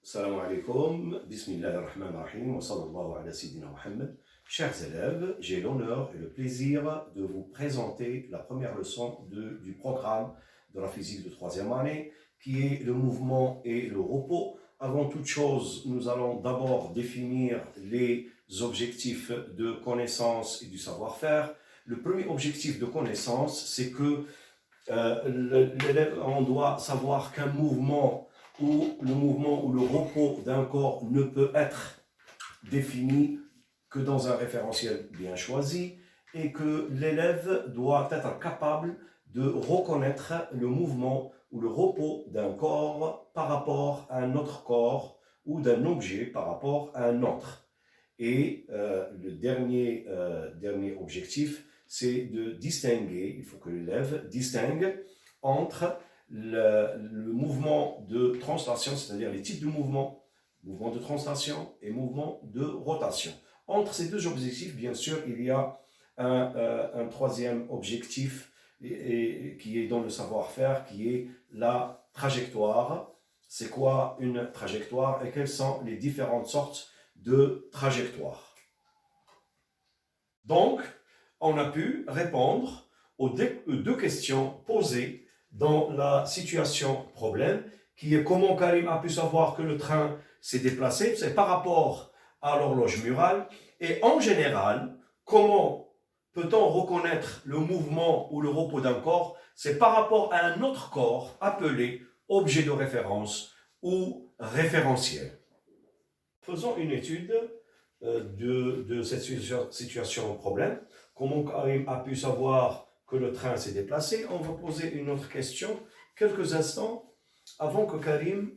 Salam alaikum, bismillahirrahmanirrahim, wa sallallahu ala sayyidina Muhammad. Chers élèves, j'ai l'honneur et le plaisir de vous présenter la première leçon du programme de la physique de troisième année, qui est le mouvement et le repos. Avant toute chose, nous allons d'abord définir les objectifs de connaissance et du savoir-faire. Le premier objectif de connaissance, c'est que on doit savoir qu'un mouvement ou le repos d'un corps ne peut être défini que dans un référentiel bien choisi et que l'élève doit être capable de reconnaître le mouvement ou le repos d'un corps par rapport à un autre corps ou d'un objet par rapport à un autre. Et le dernier objectif, c'est de distinguer, il faut que l'élève distingue entre le mouvement de translation, c'est-à-dire les types de mouvement de translation et mouvement de rotation. Entre ces deux objectifs, bien sûr, il y a un troisième objectif qui est dans le savoir-faire, qui est la trajectoire. C'est quoi une trajectoire et quelles sont les différentes sortes de trajectoires? Donc, on a pu répondre aux deux questions posées dans la situation problème, qui est comment Karim a pu savoir que le train s'est déplacé, c'est par rapport à l'horloge murale, et en général, comment peut-on reconnaître le mouvement ou le repos d'un corps, c'est par rapport à un autre corps appelé objet de référence ou référentiel. Faisons une étude de cette situation problème. Comment Karim a pu savoir que le train s'est déplacé? On va poser une autre question quelques instants avant que Karim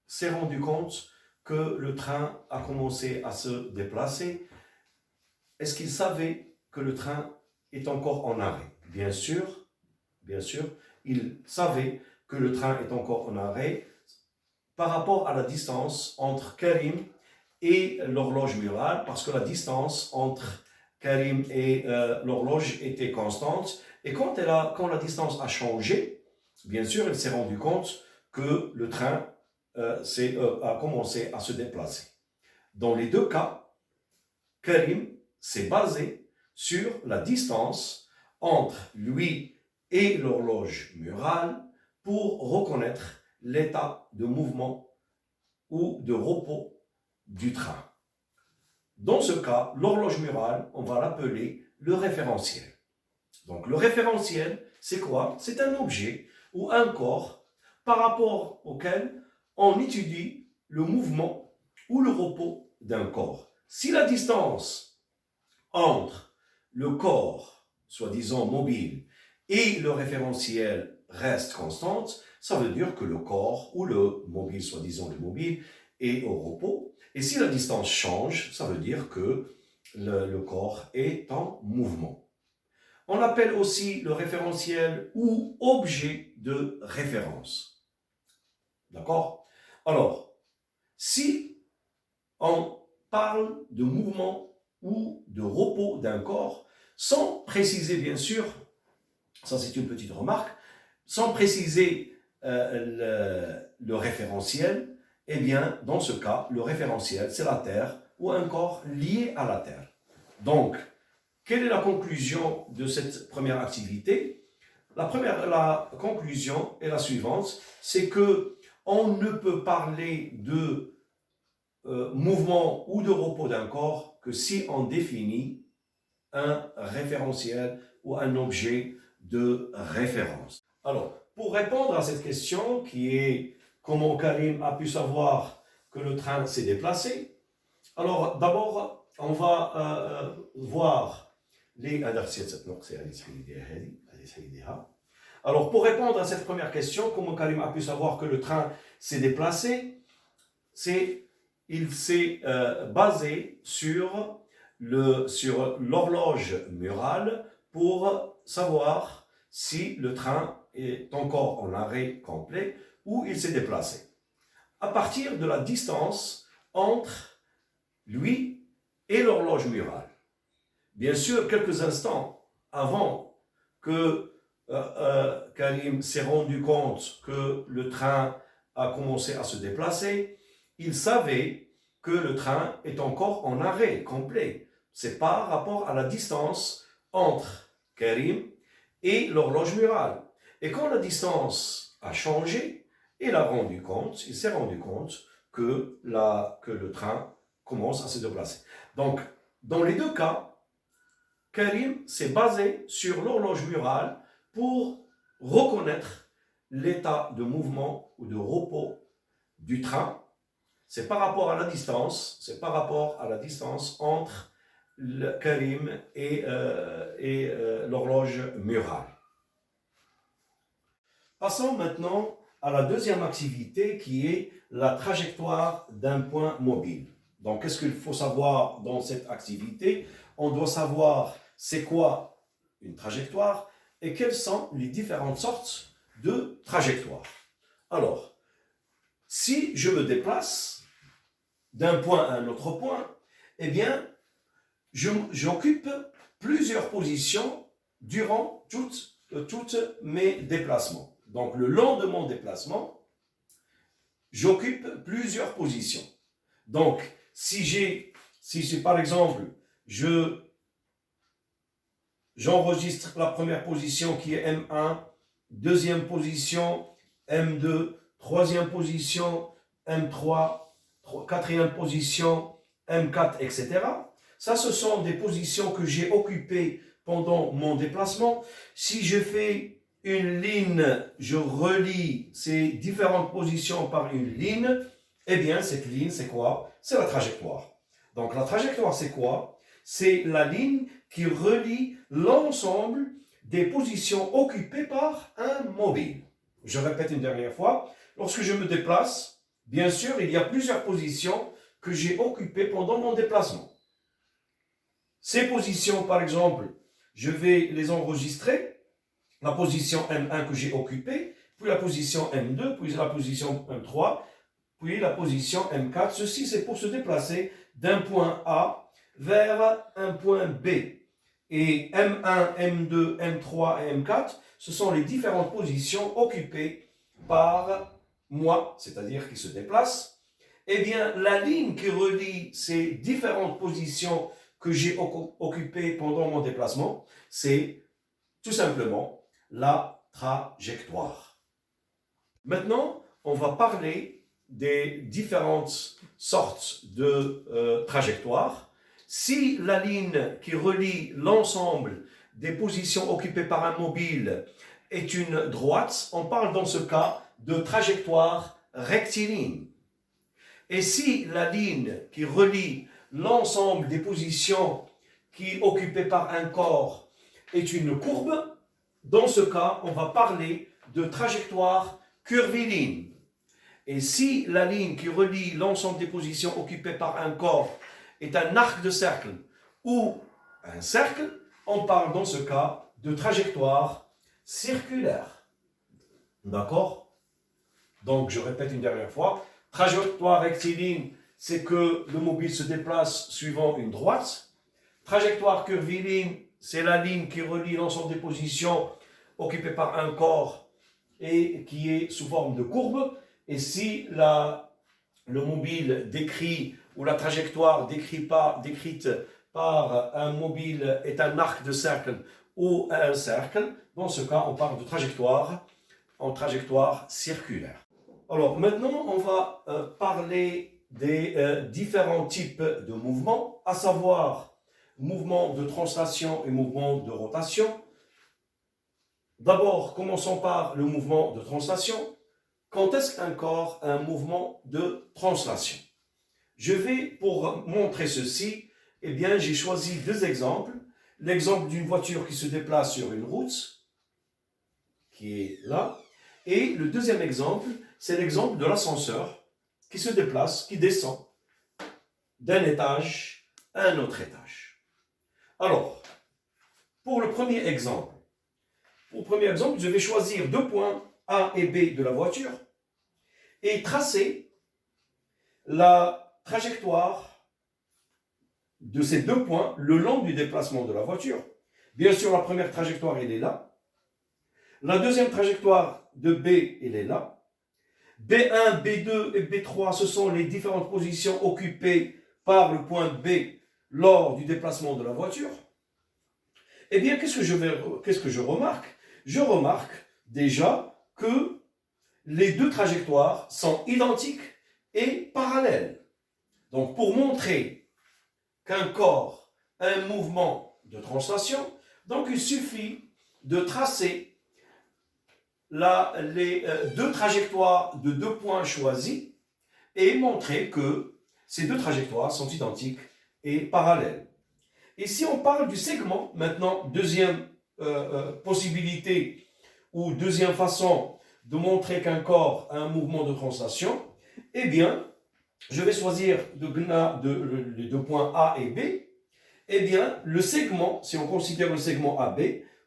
s'est rendu compte que le train a commencé à se déplacer. Est-ce qu'il savait que le train est encore en arrêt? Bien sûr, il savait que le train est encore en arrêt par rapport à la distance entre Karim et l'horloge murale, parce que la distance entre Karim et l'horloge était constante. Et quand la distance a changé, bien sûr, il s'est rendu compte que le train a commencé à se déplacer. Dans les deux cas, Karim s'est basé sur la distance entre lui et l'horloge murale pour reconnaître l'état de mouvement ou de repos du train. Dans ce cas, l'horloge murale, on va l'appeler le référentiel. Donc le référentiel, c'est quoi? C'est un objet ou un corps par rapport auquel on étudie le mouvement ou le repos d'un corps. Si la distance entre le corps, soi-disant mobile, et le référentiel reste constante, ça veut dire que le corps ou le mobile, soi-disant le mobile, est au repos. Et si la distance change, ça veut dire que le corps est en mouvement. On appelle aussi le référentiel ou objet de référence. D'accord? Alors, si on parle de mouvement ou de repos d'un corps, sans préciser bien sûr, ça c'est une petite remarque, sans préciser le référentiel, eh bien, dans ce cas, le référentiel, c'est la Terre ou un corps lié à la Terre. Donc, quelle est la conclusion de cette première activité? La conclusion est la suivante, c'est que on ne peut parler de mouvement ou de repos d'un corps que si on définit un référentiel ou un objet de référence. Alors, pour répondre à cette question qui est comment Karim a pu savoir que le train s'est déplacé, alors d'abord on va voir les... Alors pour répondre à cette première question, comment Karim a pu savoir que le train s'est déplacé, il s'est basé sur l'horloge murale pour savoir si le train est encore en arrêt complet ou il s'est déplacé. À partir de la distance entre lui et l'horloge murale. Bien sûr, quelques instants avant que Karim s'est rendu compte que le train a commencé à se déplacer, il savait que le train est encore en arrêt complet. C'est par rapport à la distance entre Karim et l'horloge murale. Et quand la distance a changé, il s'est rendu compte que le train commence à se déplacer. Donc, dans les deux cas, Karim s'est basé sur l'horloge murale pour reconnaître l'état de mouvement ou de repos du train. C'est par rapport à la distance, entre le Karim et l'horloge murale. Passons maintenant à la deuxième activité qui est la trajectoire d'un point mobile. Donc, qu'est-ce qu'il faut savoir dans cette activité? On doit savoir c'est quoi une trajectoire et quelles sont les différentes sortes de trajectoires. Alors, si je me déplace d'un point à un autre point, eh bien, j'occupe plusieurs positions durant toutes mes déplacements. Donc, le long de mon déplacement, j'occupe plusieurs positions. Donc, si par exemple, j'enregistre la première position qui est M1, deuxième position M2, troisième position M3, quatrième position M4, etc. Ça, ce sont des positions que j'ai occupées pendant mon déplacement. Si je fais une ligne, je relie ces différentes positions par une ligne, eh bien, cette ligne, c'est quoi? C'est la trajectoire. Donc, la trajectoire, c'est quoi? C'est la ligne qui relie l'ensemble des positions occupées par un mobile. Je répète une dernière fois. Lorsque je me déplace, bien sûr, il y a plusieurs positions que j'ai occupées pendant mon déplacement. Ces positions, par exemple, je vais les enregistrer. La position M1 que j'ai occupée, puis la position M2, puis la position M3, puis la position M4. Ceci, c'est pour se déplacer d'un point A vers un point B. Et M1, M2, M3 et M4, ce sont les différentes positions occupées par moi, c'est-à-dire qui se déplace. Eh bien, la ligne qui relie ces différentes positions que j'ai occupées pendant mon déplacement, c'est tout simplement la trajectoire. Maintenant, on va parler des différentes sortes de trajectoires. Si la ligne qui relie l'ensemble des positions occupées par un mobile est une droite, on parle dans ce cas de trajectoire rectiligne. Et si la ligne qui relie l'ensemble des positions occupées par un corps est une courbe, dans ce cas, on va parler de trajectoire curviligne. Et si la ligne qui relie l'ensemble des positions occupées par un corps est un arc de cercle ou un cercle, on parle dans ce cas de trajectoire circulaire. D'accord? Donc, je répète une dernière fois. Trajectoire rectiligne, c'est que le mobile se déplace suivant une droite. Trajectoire curviligne, c'est la ligne qui relie l'ensemble des positions occupées par un corps et qui est sous forme de courbe. Et si le mobile décrit ou la trajectoire décrite par un mobile est un arc de cercle ou un cercle, dans ce cas, on parle de trajectoire en trajectoire circulaire. Alors maintenant, on va parler des différents types de mouvements, à savoir mouvement de translation et mouvement de rotation. D'abord, commençons par le mouvement de translation. Quand est-ce qu'un corps a un mouvement de translation? Je vais, pour montrer ceci, eh bien, j'ai choisi deux exemples. L'exemple d'une voiture qui se déplace sur une route, qui est là, et le deuxième exemple, c'est l'exemple de l'ascenseur qui se déplace, qui descend d'un étage à un autre étage. Alors, pour le premier exemple, je vais choisir deux points A et B de la voiture et tracer la trajectoire de ces deux points le long du déplacement de la voiture. Bien sûr, la première trajectoire, elle est là. La deuxième trajectoire de B, elle est là. B1, B2 et B3, ce sont les différentes positions occupées par le point B lors du déplacement de la voiture. Eh bien, qu'est-ce que je remarque? Je remarque déjà que les deux trajectoires sont identiques et parallèles. Donc, pour montrer qu'un corps a un mouvement de translation, donc il suffit de tracer les deux trajectoires de deux points choisis et montrer que ces deux trajectoires sont identiques et parallèles. Et si on parle du segment, maintenant, deuxième possibilité ou deuxième façon de montrer qu'un corps a un mouvement de translation, eh bien, je vais choisir les deux points A et B. Eh bien, le segment, si on considère le segment AB,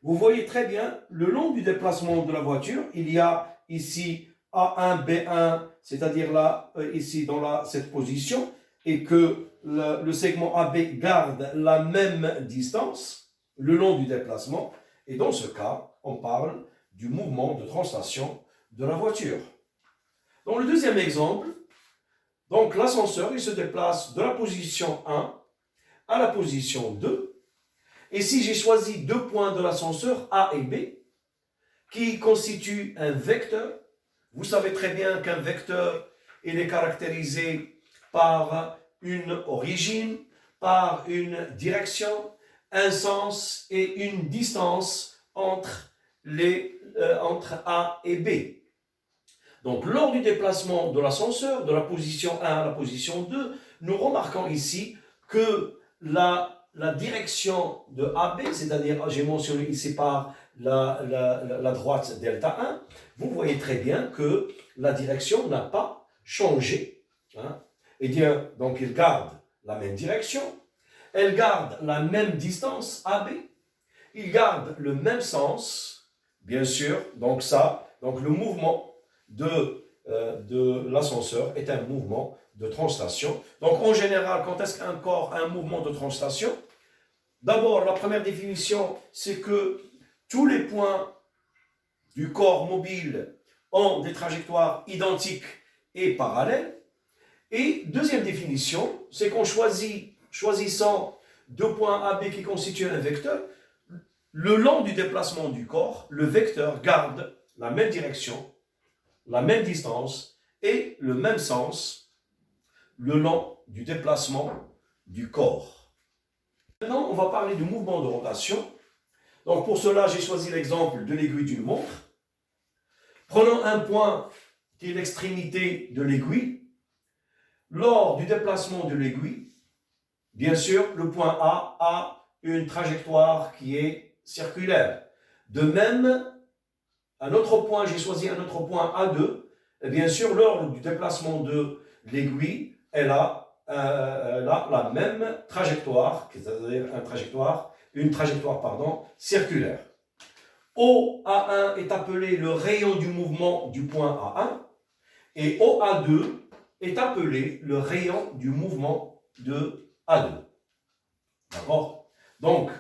vous voyez très bien, le long du déplacement de la voiture, il y a ici A1, B1, c'est-à-dire là, ici, dans cette position, et que le segment AB garde la même distance le long du déplacement. Et dans ce cas, on parle du mouvement de translation de la voiture. Dans le deuxième exemple, donc l'ascenseur, il se déplace de la position 1 à la position 2. Et si j'ai choisi deux points de l'ascenseur, A et B, qui constituent un vecteur, vous savez très bien qu'un vecteur, il est caractérisé par une origine, par une direction, un sens et une distance entre A et B. Donc, lors du déplacement de l'ascenseur, de la position 1 à la position 2, nous remarquons ici que la direction de AB, c'est-à-dire, j'ai mentionné ici par la droite delta 1, vous voyez très bien que la direction n'a pas changé. Hein. Eh bien, donc, il garde la même direction, elle garde la même distance AB, il garde le même sens, bien sûr, donc le mouvement de l'ascenseur est un mouvement de translation. Donc en général, quand est-ce qu'un corps a un mouvement de translation? D'abord, la première définition, c'est que tous les points du corps mobile ont des trajectoires identiques et parallèles. Et deuxième définition, c'est qu'en choisissant deux points AB qui constituent un vecteur, le long du déplacement du corps, le vecteur garde la même direction, la même distance et le même sens le long du déplacement du corps. Maintenant, on va parler du mouvement de rotation. Donc pour cela, j'ai choisi l'exemple de l'aiguille d'une montre. Prenons un point qui est l'extrémité de l'aiguille. Lors du déplacement de l'aiguille, bien sûr, le point A une trajectoire qui est circulaire. De même, j'ai choisi un autre point A2. Et bien sûr, lors du déplacement de l'aiguille, elle a la même trajectoire, c'est-à-dire une trajectoire circulaire. OA1 est appelé le rayon du mouvement du point A1 et OA2 est appelé le rayon du mouvement de A2. D'accord? Donc,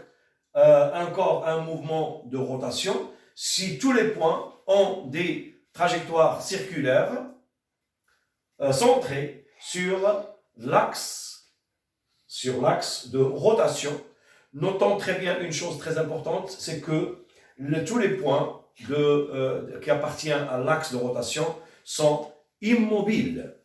un corps a un mouvement de rotation si tous les points ont des trajectoires circulaires centrées sur l'axe de rotation. Notons très bien une chose très importante, c'est que tous les points qui appartiennent à l'axe de rotation sont immobiles.